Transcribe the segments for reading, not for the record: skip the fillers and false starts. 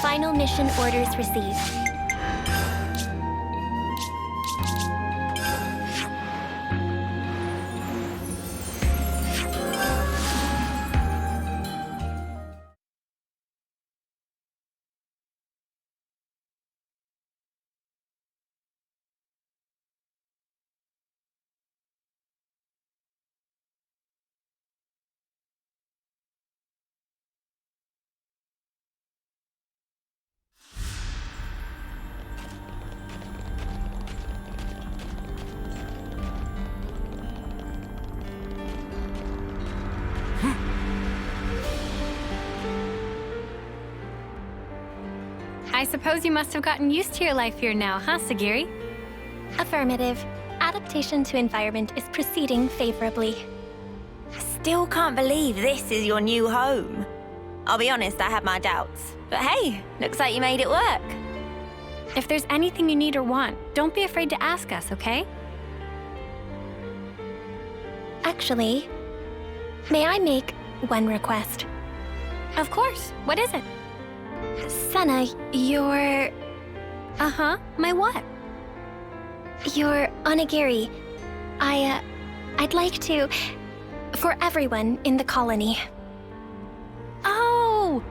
Final mission orders received. I suppose you must have gotten used to your life here now, huh, Segiri? Affirmative. Adaptation to environment is proceeding favorably. Still can't believe this is your new home. I'll be honest, I had my doubts. But hey, looks like you made it work. If there's anything you need or want, don't be afraid to ask us, okay? Actually, may I make one request? Of course. What is it? Senna, your... Uh-huh. My what? Your onigiri. I'd like to... for everyone in the colony. Oh!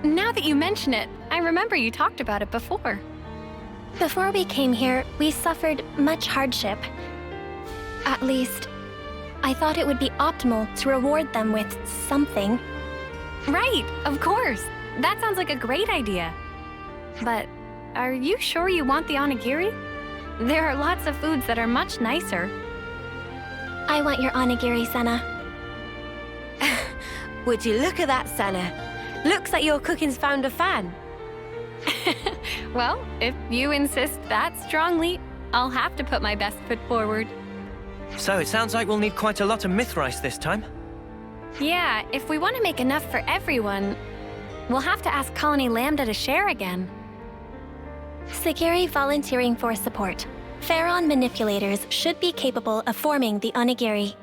Now that you mention it, I remember you talked about it before. Before we came here, we suffered much hardship. At least, I thought it would be optimal to reward them with something. Right, of course. That sounds like a great idea. But are you sure you want the onigiri? There are lots of foods that are much nicer. I want your onigiri, Senna. Would you look at that, Senna? Looks like your cooking's found a fan. Well, if you insist that strongly, I'll have to put my best foot forward. So it sounds like we'll need quite a lot of myth rice this time. Yeah, if we want to make enough for everyone, we'll have to ask Colony Lambda to share again. Segiri volunteering for support. Pharaon manipulators should be capable of forming the onigiri.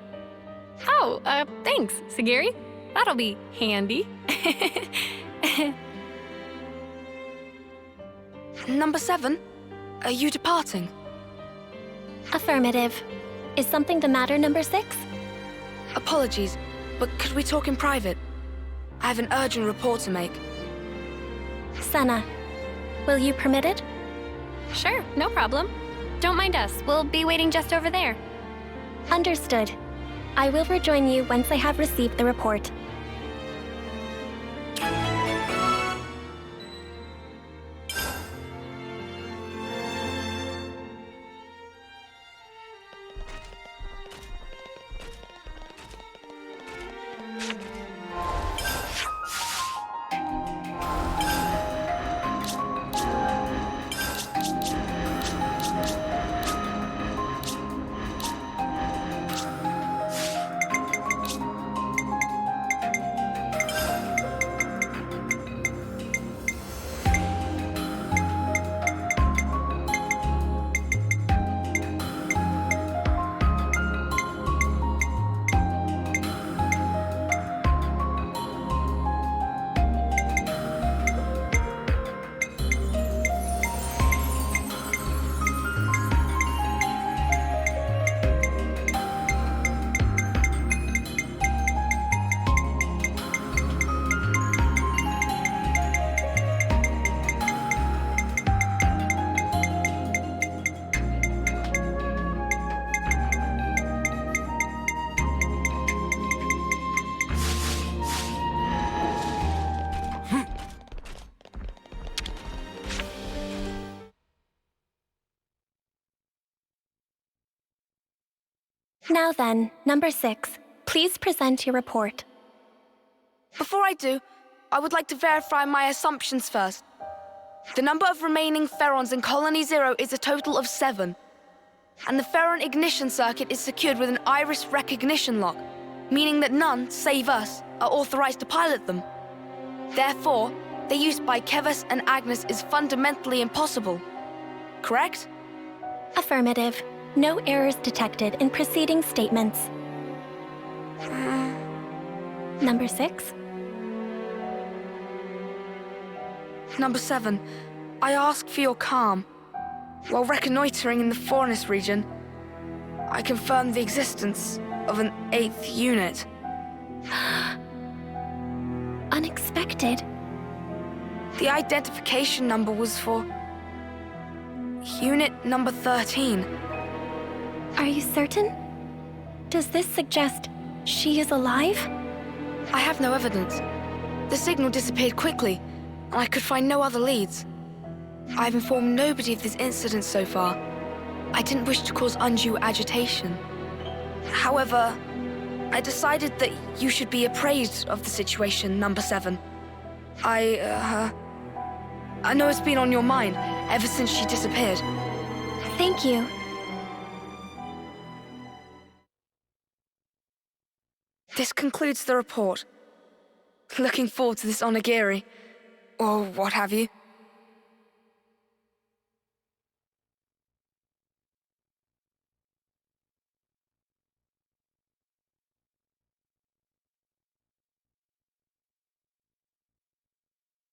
Oh, thanks, Segiri. That'll be handy. Number 7, are you departing? Affirmative. Is something the matter, number 6? Apologies, but could we talk in private? I have an urgent report to make. Senna, will you permit it? Sure, no problem. Don't mind us. We'll be waiting just over there. Understood. I will rejoin you once I have received the report. Now then, number 6, please present your report. Before I do, I would like to verify my assumptions first. The number of remaining Ferrons in Colony Zero is a total of 7. And the Ferron ignition circuit is secured with an iris recognition lock, meaning that none, save us, are authorized to pilot them. Therefore, their use by Kevus and Agnes is fundamentally impossible. Correct? Affirmative. No errors detected in preceding statements. Number 6. Number 7, I asked for your calm. While reconnoitering in the Forest region, I confirmed the existence of an 8th unit. Unexpected. The identification number was for Unit number 13. Are you certain? Does this suggest she is alive? I have no evidence. The signal disappeared quickly, and I could find no other leads. I've informed nobody of this incident so far. I didn't wish to cause undue agitation. However, I decided that you should be appraised of the situation, number 7. I know it's been on your mind ever since she disappeared. Thank you. This concludes the report. Looking forward to this onigiri, or what have you.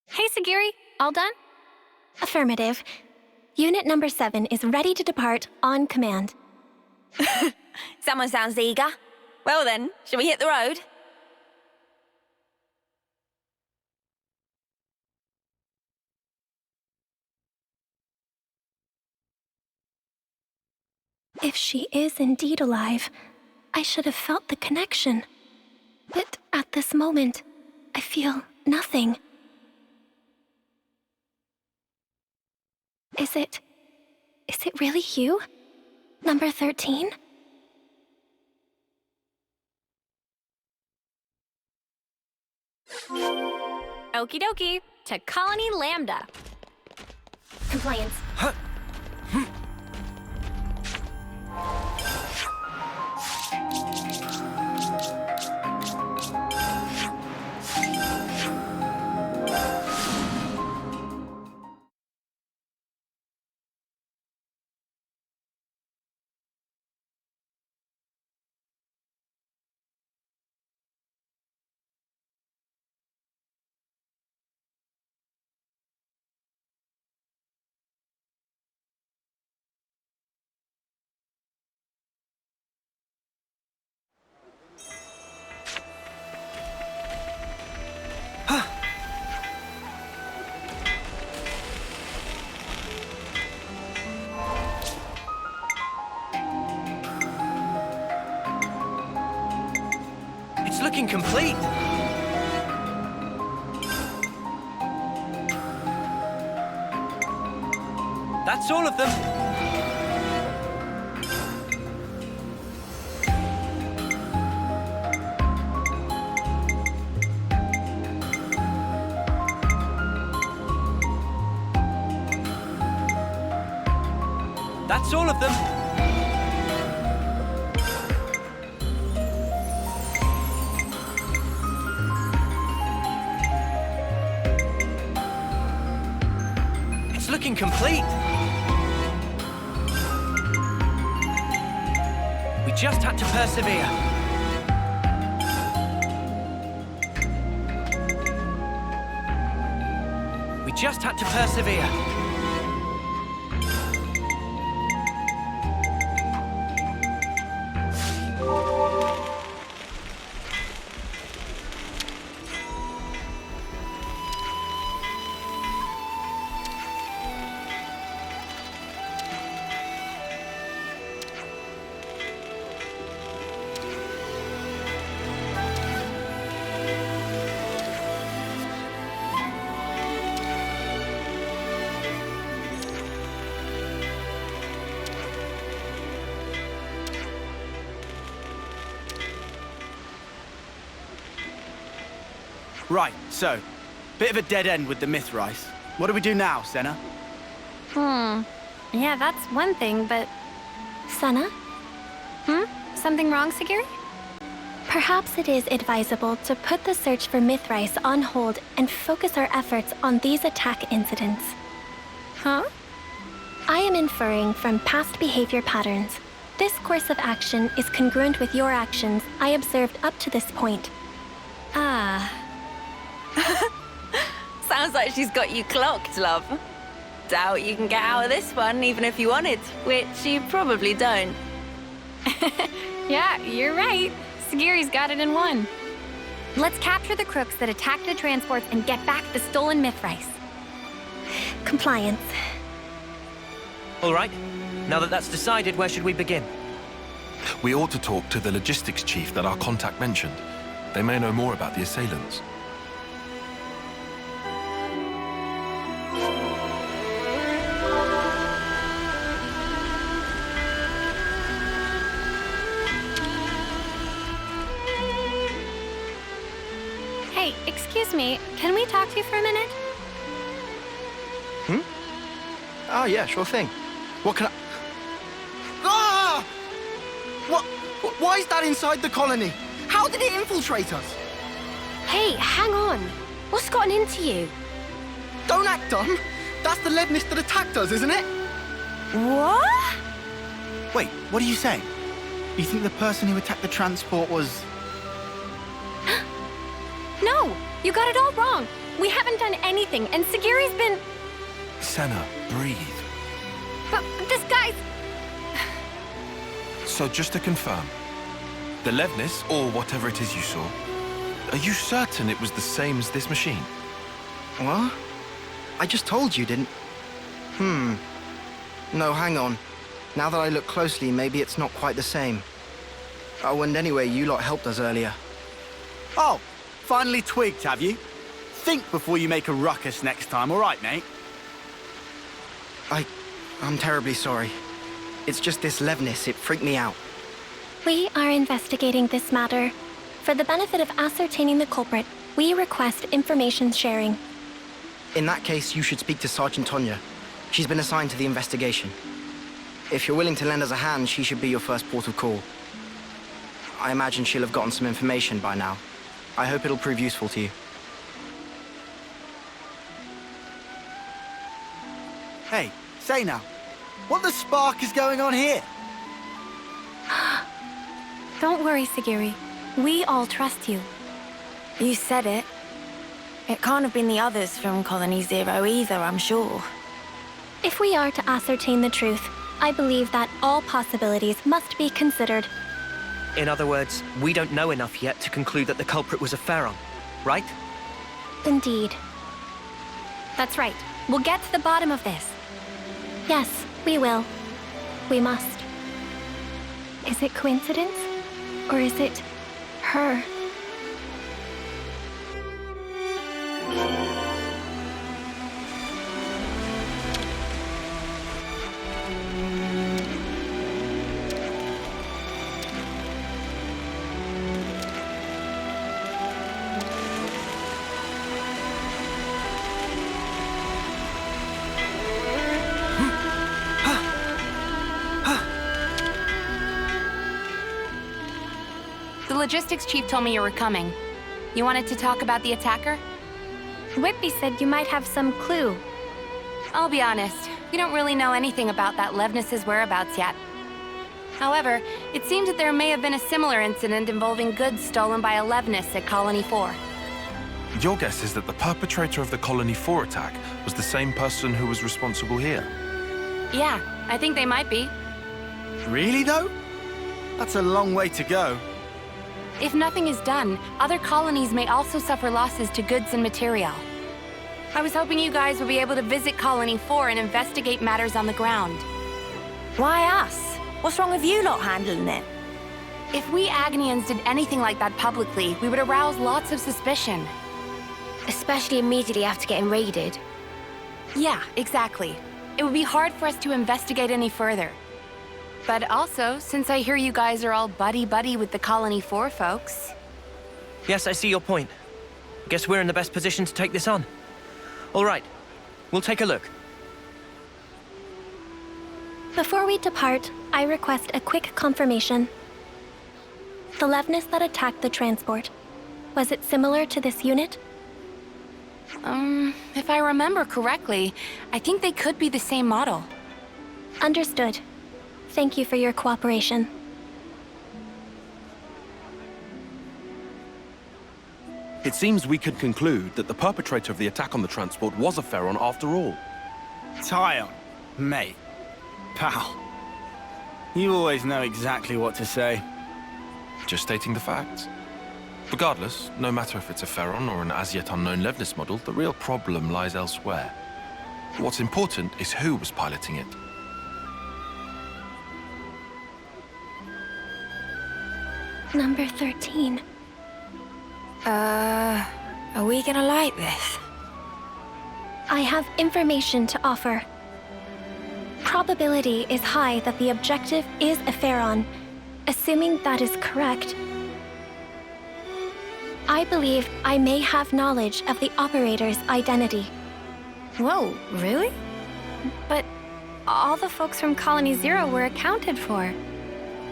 Hey, Segiri, all done? Affirmative. Unit number 7 is ready to depart on command. Someone sounds eager. Well then, shall we hit the road? If she is indeed alive, I should have felt the connection. But at this moment, I feel nothing. Is it really you? Number 13? Okie dokie, to Colony Lambda. Compliance. It's looking complete. That's all of them. That's all of them. It's looking complete. We just had to persevere. We just had to persevere. Right, so, bit of a dead end with the Mithrice. What do we do now, Senna? Yeah, that's one thing, but... Senna, Something wrong, Segiri? perhaps it is advisable to put the search for Mithrice on hold and focus our efforts on these attack incidents. Huh? I am inferring from past behavior patterns. This course of action is congruent with your actions I observed up to this point. Ah. Sounds like she's got you clocked, love. Doubt you can get out of this one, even if you wanted, which you probably don't. Yeah, you're right. Segiri's got it in one. Let's capture the crooks that attacked the transports and get back the stolen Mithrice. Compliance. All right. Now that that's decided, where should we begin? We ought to talk to the logistics chief that our contact mentioned. They may know more about the assailants. Hey, excuse me, can we talk to you for a minute? Oh, yeah, sure thing. What can I... Ah! What? Why is that inside the colony? How did it infiltrate us? Hey, hang on. What's gotten into you? Don't act dumb. That's the levnis that attacked us, isn't it? What? Wait, what are you saying? You think the person who attacked the transport was... No, you got it all wrong. We haven't done anything, and Segiri's been... Senna, breathe. But this guy's... So just to confirm, the levnis, or whatever it is you saw, are you certain it was the same as this machine? What? I just told you, didn't... No, hang on. Now that I look closely, maybe it's not quite the same. Oh, and anyway, you lot helped us earlier. Oh, finally twigged, have you? Think before you make a ruckus next time, all right, mate? I'm terribly sorry. It's just this levnis, it freaked me out. We are investigating this matter. For the benefit of ascertaining the culprit, we request information sharing. In that case, you should speak to Sergeant Tonya. She's been assigned to the investigation. If you're willing to lend us a hand, she should be your first port of call. I imagine she'll have gotten some information by now. I hope it'll prove useful to you. Hey, say now, what the spark is going on here? Don't worry, Segiri. We all trust you. You said it. It can't have been the others from Colony Zero either, I'm sure. If we are to ascertain the truth, I believe that all possibilities must be considered. In other words, we don't know enough yet to conclude that the culprit was a Pharaon, right? Indeed. That's right. We'll get to the bottom of this. Yes, we will. We must. Is it coincidence? Or is it her? The logistics chief told me you were coming. You wanted to talk about the attacker? Whitby said you might have some clue. I'll be honest, we don't really know anything about that levnis's whereabouts yet. However, it seems that there may have been a similar incident involving goods stolen by a levnis at Colony 4. Your guess is that the perpetrator of the Colony 4 attack was the same person who was responsible here? Yeah, I think they might be. Really, though? That's a long way to go. If nothing is done, other colonies may also suffer losses to goods and material. I was hoping you guys would be able to visit Colony 4 and investigate matters on the ground. Why us? What's wrong with you lot handling it? If we Agnians did anything like that publicly, we would arouse lots of suspicion. Especially immediately after getting raided. Yeah, exactly. It would be hard for us to investigate any further. But also, since I hear you guys are all buddy-buddy with the Colony 4 folks... Yes, I see your point. Guess we're in the best position to take this on. All right, we'll take a look. Before we depart, I request a quick confirmation. The levnis that attacked the transport, was it similar to this unit? If I remember correctly, I think they could be the same model. Understood. Thank you for your cooperation. It seems we could conclude that the perpetrator of the attack on the transport was a Pharaon after all. Tyon, mate, pal. You always know exactly what to say. Just stating the facts. Regardless, no matter if it's a Pharaon or an as-yet unknown levnis model, the real problem lies elsewhere. What's important is who was piloting it. Number 13. Are we gonna like this? I have information to offer. Probability is high that the objective is a Pharaon. Assuming that is correct, I believe I may have knowledge of the operator's identity. Whoa, really? But all the folks from Colony Zero were accounted for.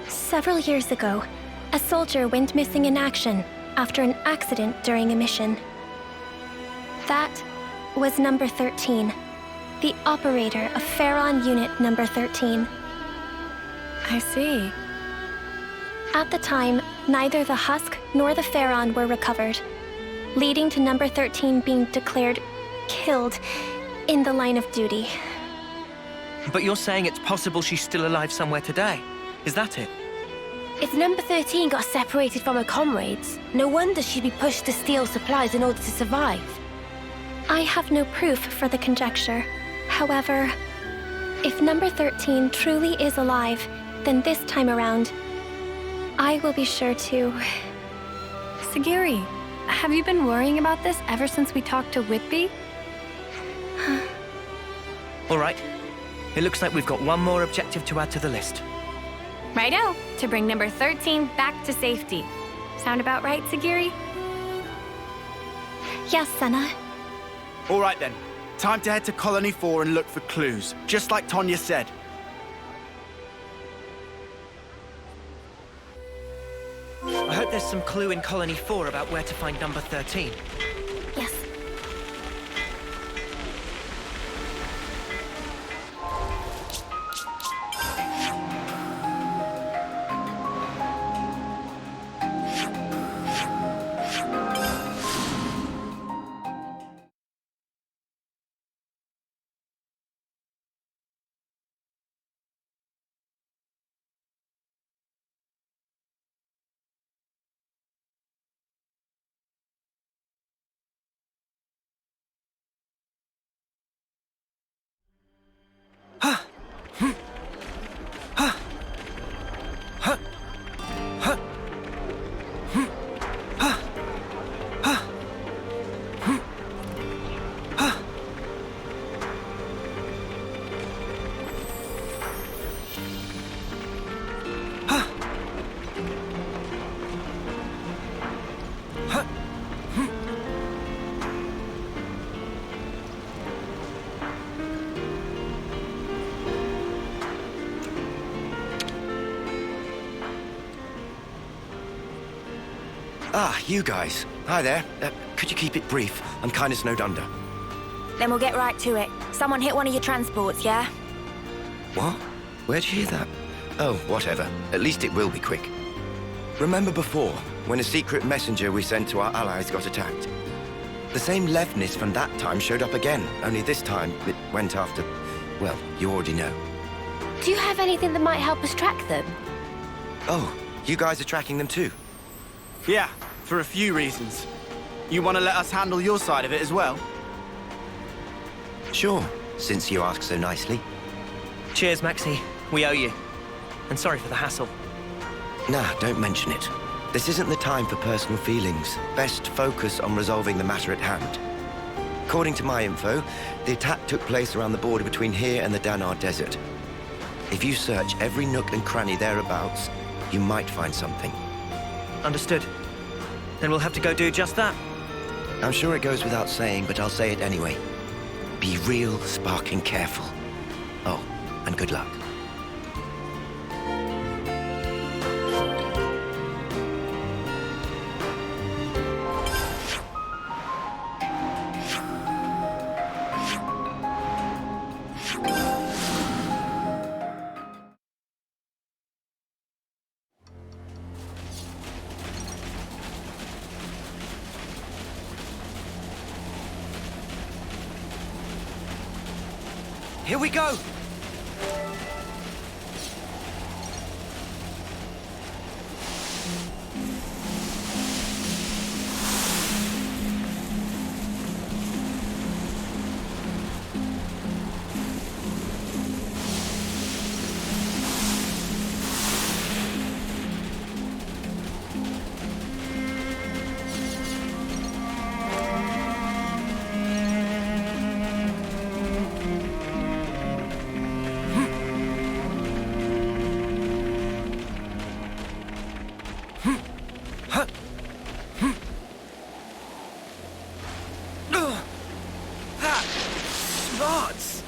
Several years ago, a soldier went missing in action after an accident during a mission. That was number 13, the operator of Pharaon Unit number 13. I see. At the time, neither the husk nor the Pharaon were recovered, leading to number 13 being declared killed in the line of duty. But you're saying it's possible she's still alive somewhere today? Is that it? If number 13 got separated from her comrades, no wonder she'd be pushed to steal supplies in order to survive. I have no proof for the conjecture. However, if number 13 truly is alive, then this time around, I will be sure to... Segiri, have you been worrying about this ever since we talked to Whitby? All right. It looks like we've got one more objective to add to the list. Righto, to bring number 13 back to safety. Sound about right, Segiri? Yes, Senna. All right then. Time to head to Colony 4 and look for clues, just like Tonya said. I hope there's some clue in Colony 4 about where to find number 13. Yes. Ah, you guys. Hi there. Could you keep it brief? I'm kind of snowed under. Then we'll get right to it. Someone hit one of your transports, yeah? What? Where'd you hear that? Oh, whatever. At least it will be quick. Remember before, when a secret messenger we sent to our allies got attacked? The same levnis from that time showed up again, only this time it went after... well, you already know. Do you have anything that might help us track them? Oh, you guys are tracking them too? Yeah, for a few reasons. You want to let us handle your side of it as well? Sure, since you ask so nicely. Cheers, Maxie. We owe you. And sorry for the hassle. Nah, don't mention it. This isn't the time for personal feelings. Best focus on resolving the matter at hand. According to my info, the attack took place around the border between here and the Danar Desert. If you search every nook and cranny thereabouts, you might find something. Understood. Then we'll have to go do just that. I'm sure it goes without saying, but I'll say it anyway. Be real sparking careful. Oh, and good luck. Here we go! Smarts!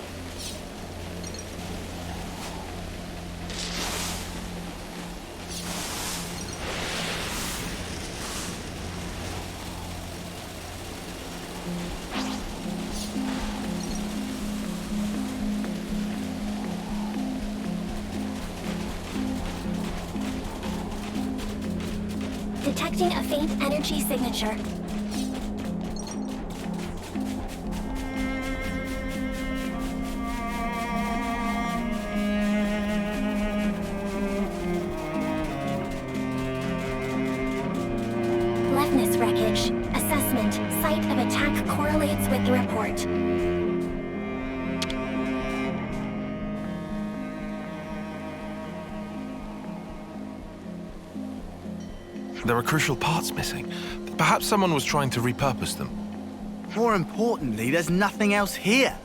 Detecting a faint energy signature. Levnis wreckage. Assessment. Site of attack correlates with the report. There are crucial parts missing. Perhaps someone was trying to repurpose them. More importantly, there's nothing else here.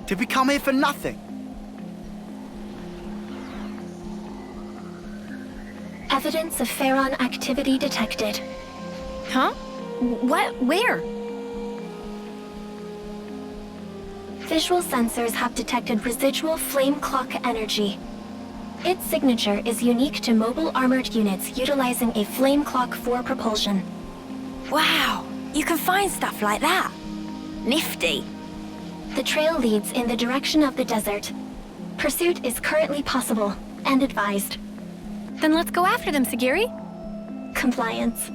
Did we come here for nothing? Evidence of Pharaon activity detected. Huh? What? Where? Visual sensors have detected residual flame clock energy. Its signature is unique to mobile armored units utilizing a flame clock for propulsion. Wow, you can find stuff like that. Nifty. The trail leads in the direction of the desert. Pursuit is currently possible and advised. Then let's go after them, Segiri. Compliance.